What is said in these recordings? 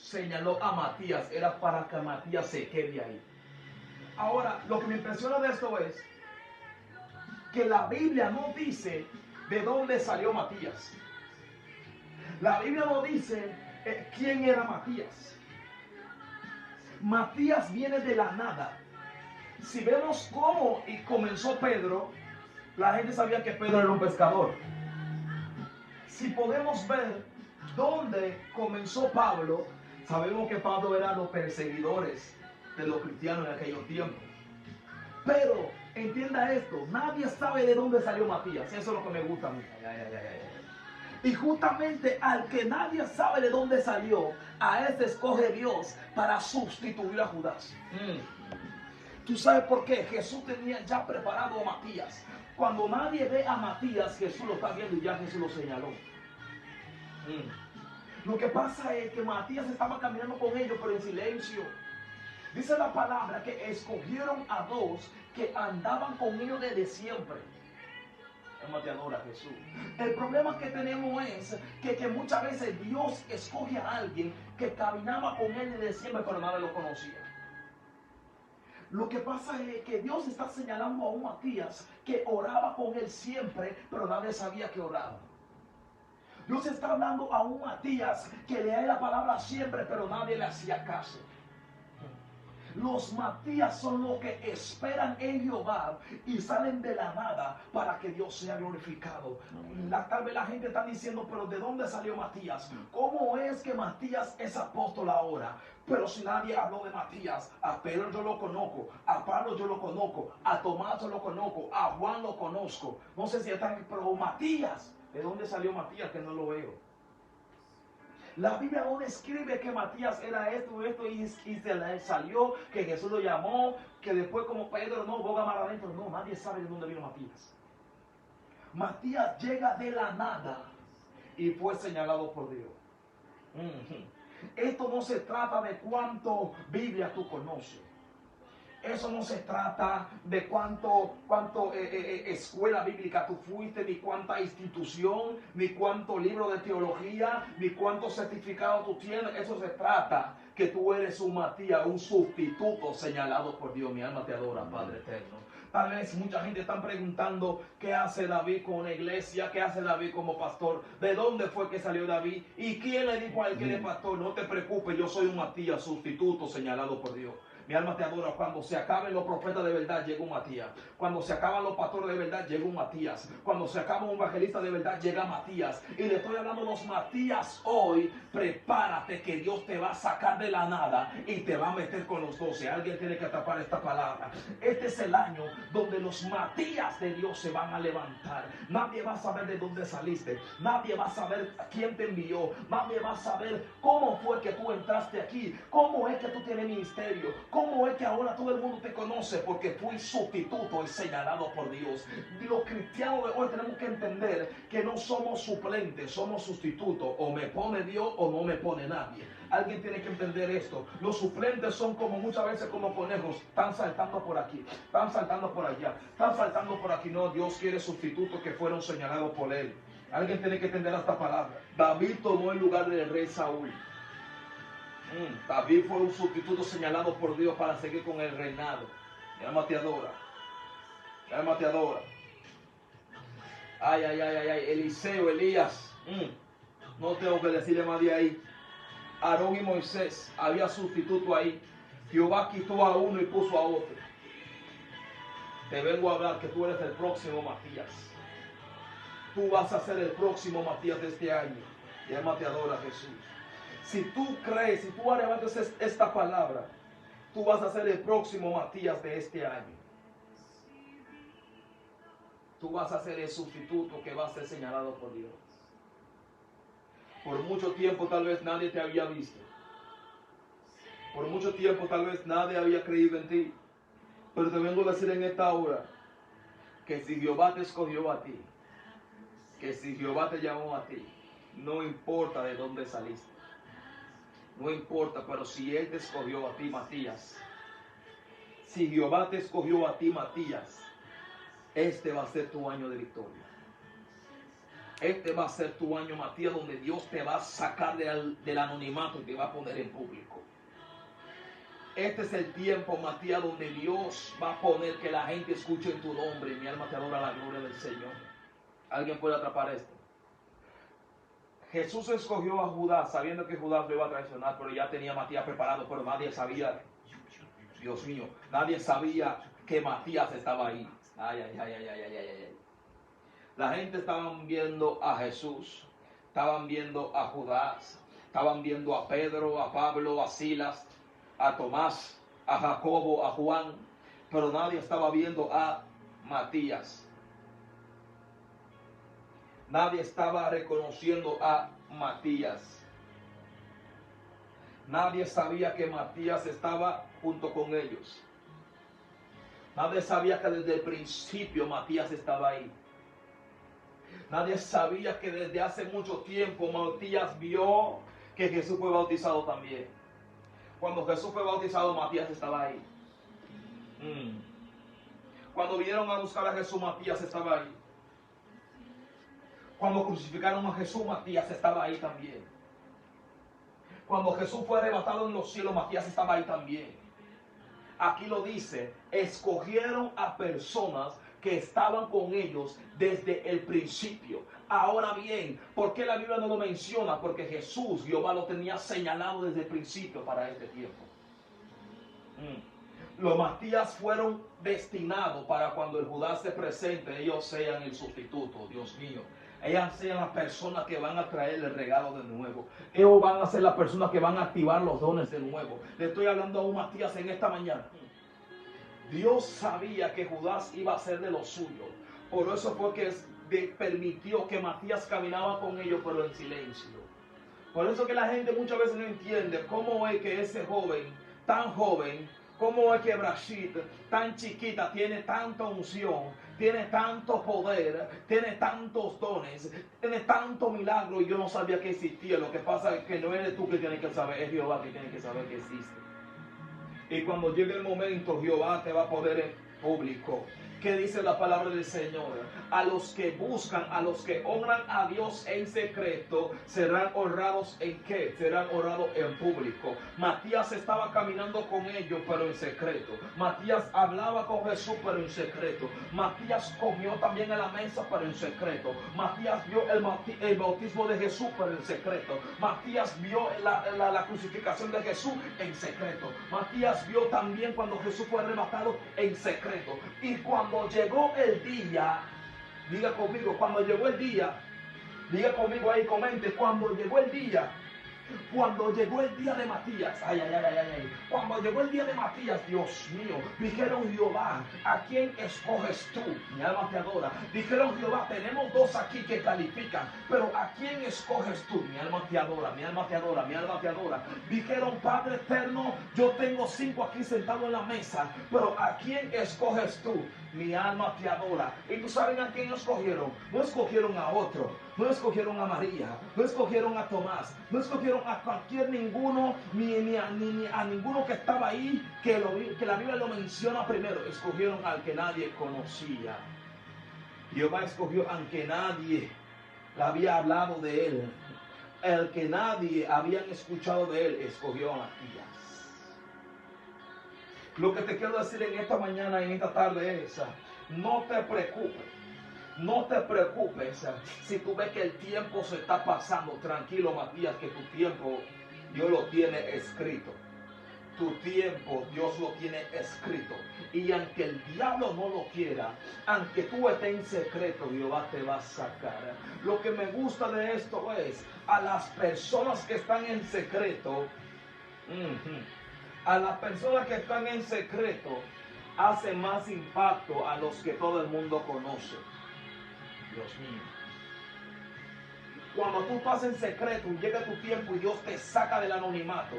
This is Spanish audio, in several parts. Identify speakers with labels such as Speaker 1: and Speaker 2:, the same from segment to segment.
Speaker 1: señaló a Matías era para que Matías se quede ahí. Ahora, lo que me impresiona de esto es que la Biblia no dice de dónde salió Matías. La Biblia no dice quién era Matías. Matías viene de la nada. Si vemos cómo comenzó Pedro, la gente sabía que Pedro era un pescador. Si podemos ver dónde comenzó Pablo, sabemos que Pablo era los perseguidores de los cristianos en aquellos tiempos. Pero entienda esto, nadie sabe de dónde salió Matías. Eso es lo que me gusta a mí. Y justamente al que nadie sabe de dónde salió, a ese escoge Dios para sustituir a Judas. ¿Tú sabes por qué? Jesús tenía ya preparado a Matías. Cuando nadie ve a Matías, Jesús lo está viendo y ya Jesús lo señaló. Lo que pasa es que Matías estaba caminando con ellos, pero en silencio. Dice la palabra que escogieron a dos que andaban con ellos desde siempre. Te adora Jesús. El problema que tenemos es que muchas veces Dios escoge a alguien que caminaba con él desde siempre, pero nadie lo conocía. Lo que pasa es que Dios está señalando a un Matías que oraba con él siempre, pero nadie sabía que oraba. Dios está hablando a un Matías que lee la palabra siempre, pero nadie le hacía caso. Los Matías son los que esperan en Jehová y salen de la nada para que Dios sea glorificado. Tal vez la gente está diciendo, pero ¿de dónde salió Matías? ¿Cómo es que Matías es apóstol ahora? Pero si nadie habló de Matías, a Pedro yo lo conozco, a Pablo yo lo conozco, a Tomás yo lo conozco, a Juan lo conozco. No sé si están, pero Matías, ¿de dónde salió Matías? Que no lo veo. La Biblia no describe que Matías era esto y se le salió, que Jesús lo llamó, que después como Pedro no, boga más adentro. No, nadie sabe de dónde vino Matías. Matías llega de la nada y fue señalado por Dios. Esto no se trata de cuánto Biblia tú conoces. Eso no se trata de cuánto escuela bíblica tú fuiste, ni cuánta institución, ni cuánto libro de teología, ni cuánto certificado tú tienes. Eso se trata que tú eres un Matías, un sustituto señalado por Dios. Mi alma te adora, Padre eterno. Tal vez mucha gente está preguntando qué hace David con una iglesia, qué hace David como pastor, de dónde fue que salió David y quién le dijo a él que él es pastor. No te preocupes, yo soy un Matías, sustituto señalado por Dios. Mi alma te adora. Cuando se acaben los profetas de verdad, llega un Matías. Cuando se acaban los pastores de verdad, llega un Matías. Cuando se acaba un evangelista de verdad, llega Matías. Y le estoy hablando a los Matías hoy. Prepárate que Dios te va a sacar de la nada y te va a meter con los 12. Alguien tiene que atrapar esta palabra. Este es el año donde los Matías de Dios se van a levantar. Nadie va a saber de dónde saliste. Nadie va a saber quién te envió. Nadie va a saber cómo fue que tú entraste aquí. Cómo es que tú tienes ministerio. ¿Cómo es que ahora todo el mundo te conoce? Porque fui sustituto y señalado por Dios. Los cristianos de hoy tenemos que entender que no somos suplentes, somos sustitutos. O me pone Dios o no me pone nadie. Alguien tiene que entender esto. Los suplentes son como muchas veces como conejos. Están saltando por aquí, están saltando por allá, están saltando por aquí. No, Dios quiere sustitutos que fueron señalados por Él. Alguien tiene que entender esta palabra. David tomó el lugar del rey Saúl. David fue un sustituto señalado por Dios para seguir con el reinado. Mi alma te adora. Mi alma te adora. Ay. Eliseo, Elías. No tengo que decirle más de ahí. Aarón y Moisés. Había sustituto ahí. Jehová quitó a uno y puso a otro. Te vengo a hablar que tú eres el próximo Matías. Tú vas a ser el próximo Matías de este año. Mi alma te adora, Jesús. Si tú crees, si tú arrebatas esta palabra, tú vas a ser el próximo Matías de este año. Tú vas a ser el sustituto que va a ser señalado por Dios. Por mucho tiempo tal vez nadie te había visto. Por mucho tiempo tal vez nadie había creído en ti. Pero te vengo a decir en esta hora que si Jehová te escogió a ti, que si Jehová te llamó a ti, no importa de dónde saliste. No importa, pero si Él te escogió a ti, Matías, si Jehová te escogió a ti, Matías, este va a ser tu año de victoria. Este va a ser tu año, Matías, donde Dios te va a sacar del anonimato y te va a poner en público. Este es el tiempo, Matías, donde Dios va a poner que la gente escuche tu nombre. Mi alma te adora la gloria del Señor. ¿Alguien puede atrapar esto? Jesús escogió a Judas sabiendo que Judas lo iba a traicionar, pero ya tenía a Matías preparado, pero nadie sabía, Dios mío, nadie sabía que Matías estaba ahí. Ay, ay, ay, ay, ay, ay, ay. La gente estaban viendo a Jesús, estaban viendo a Judas, estaban viendo a Pedro, a Pablo, a Silas, a Tomás, a Jacobo, a Juan, pero nadie estaba viendo a Matías. Nadie estaba reconociendo a Matías. Nadie sabía que Matías estaba junto con ellos. Nadie sabía que desde el principio Matías estaba ahí. Nadie sabía que desde hace mucho tiempo Matías vio que Jesús fue bautizado también. Cuando Jesús fue bautizado, Matías estaba ahí. Cuando vinieron a buscar a Jesús, Matías estaba ahí. Cuando crucificaron a Jesús, Matías estaba ahí también. Cuando Jesús fue arrebatado en los cielos, Matías estaba ahí también. Aquí lo dice, escogieron a personas que estaban con ellos desde el principio. Ahora bien, ¿por qué la Biblia no lo menciona? Porque Jesús, Jehová, lo tenía señalado desde el principio para este tiempo. Los Matías fueron destinados para cuando el Judas se presente, ellos sean el sustituto, Dios mío. Ellas sean las personas que van a traer el regalo de nuevo. Ellos van a ser las personas que van a activar los dones de nuevo. Le estoy hablando a un Matías en esta mañana. Dios sabía que Judas iba a ser de los suyos. Por eso fue que permitió que Matías caminaba con ellos, pero en silencio. Por eso que la gente muchas veces no entiende cómo es que ese joven, tan joven, cómo es que Brashit, tan chiquita, tiene tanta unción, tiene tanto poder, tiene tantos dones, tiene tanto milagro, y yo no sabía que existía. Lo que pasa es que no eres tú que tienes que saber, es Jehová que tiene que saber que existe. Y cuando llegue el momento, Jehová te va a poner en público. ¿Qué dice la palabra del Señor? A los que buscan, a los que honran a Dios en secreto, serán honrados ¿en qué? Serán honrados en público. Matías estaba caminando con ellos, pero en secreto. Matías hablaba con Jesús, pero en secreto. Matías comió también en la mesa, pero en secreto. Matías vio el bautismo de Jesús, pero en secreto. Matías vio la crucificación de Jesús en secreto. Matías vio también cuando Jesús fue arrebatado en secreto. Y cuando llegó el día, diga conmigo, cuando llegó el día, diga conmigo ahí, comente, cuando llegó el día de Matías, cuando llegó el día de Matías, Dios mío, dijeron Jehová, ¿a quién escoges tú? Mi alma te adora. Dijeron Jehová, tenemos dos aquí que califican, pero ¿a quién escoges tú? Mi alma te adora, mi alma te adora, mi alma te adora. Dijeron, Padre eterno, yo tengo 5 aquí sentados en la mesa, pero ¿a quién escoges tú? Mi alma te adora. ¿Y tú saben a quién escogieron? No escogieron a otro, no escogieron a María, no escogieron a Tomás, no escogieron a cualquier ninguno, ni a ninguno que estaba ahí, que la Biblia lo menciona primero. Escogieron al que nadie conocía. Jehová escogió al que nadie le había hablado de él, el que nadie habían escuchado de él, escogió a Matías. Lo que te quiero decir en esta mañana, en esta tarde es, no te preocupes. No te preocupes si tú ves que el tiempo se está pasando. Tranquilo, Matías, que tu tiempo Dios lo tiene escrito. Tu tiempo Dios lo tiene escrito. Y aunque el diablo no lo quiera, aunque tú estés en secreto, Jehová te va a sacar. Lo que me gusta de esto es, a las personas que están en secreto, a las personas que están en secreto, hace más impacto a los que todo el mundo conoce. Dios mío. Cuando tú estás en secreto y llega tu tiempo y Dios te saca del anonimato,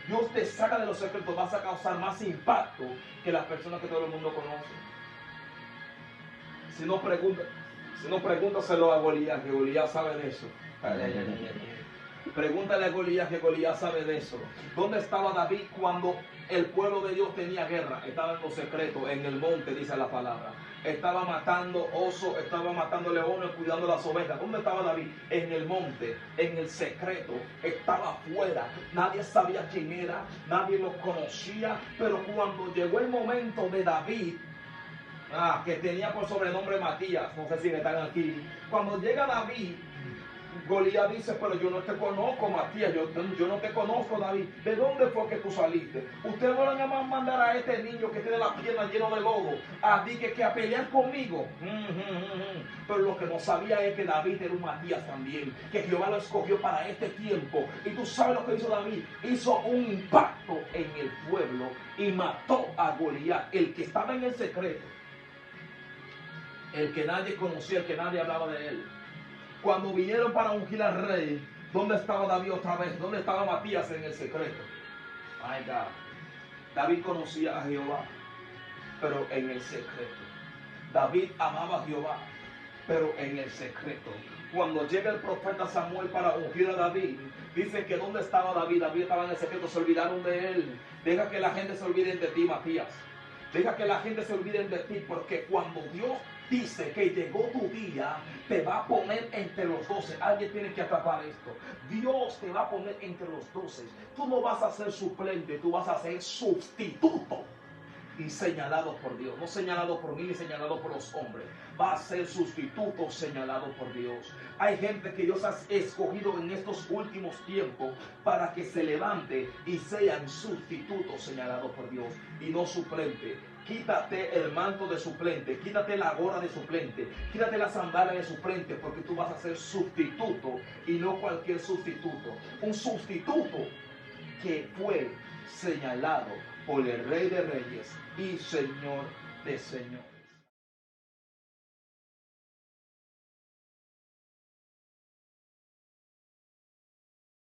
Speaker 1: Dios te saca de los secretos, vas a causar más impacto que las personas que todo el mundo conoce. Si no, pregúntaselo a Goliat, que Goliat sabe de eso. Pregúntale a Goliat, que Goliat sabe de eso. ¿Dónde estaba David cuando el pueblo de Dios tenía guerra? Estaba en los secretos, en el monte, dice la palabra. estaba matando osos, estaba matando leones, cuidando las ovejas. ¿Dónde estaba David? En el monte, en el secreto, estaba afuera. Nadie sabía quién era, nadie lo conocía, pero cuando llegó el momento de David, que tenía por sobrenombre Matías, no sé si están aquí, cuando llega David, Goliat dice, pero yo no te conozco, Matías, yo no te conozco, David. ¿De dónde fue que tú saliste? Usted no le van a mandar a este niño que tiene las piernas llenas de lodo a ti que a pelear conmigo. Pero lo que no sabía es que David era un Matías también, que Jehová lo escogió para este tiempo. Y tú sabes lo que hizo David. Hizo un impacto en el pueblo y mató a Goliat, el que estaba en el secreto, el que nadie conocía, el que nadie hablaba de él. Cuando vinieron para ungir al rey, ¿dónde estaba David otra vez? ¿Dónde estaba Matías en el secreto? My God. David conocía a Jehová, pero en el secreto. David amaba a Jehová, pero en el secreto. Cuando llega el profeta Samuel para ungir a David, dicen que ¿dónde estaba David? David estaba en el secreto, se olvidaron de él. Deja que la gente se olvide de ti, Matías. Deja que la gente se olvide de ti, porque cuando Dios dice que llegó tu día, te va a poner entre los 12. Alguien tiene que atrapar esto. Dios te va a poner entre los 12. Tú no vas a ser suplente, tú vas a ser sustituto. Y señalado por Dios, no señalado por mí ni señalado por los hombres. Va a ser sustituto señalado por Dios. Hay gente que Dios ha escogido en estos últimos tiempos para que se levante y sean sustitutos señalados por Dios y no suplente. Quítate el manto de suplente, quítate la gorra de suplente, quítate la sandalia de suplente, porque tú vas a ser sustituto y no cualquier sustituto. Un sustituto que fue señalado por el Rey de Reyes y Señor de Señores.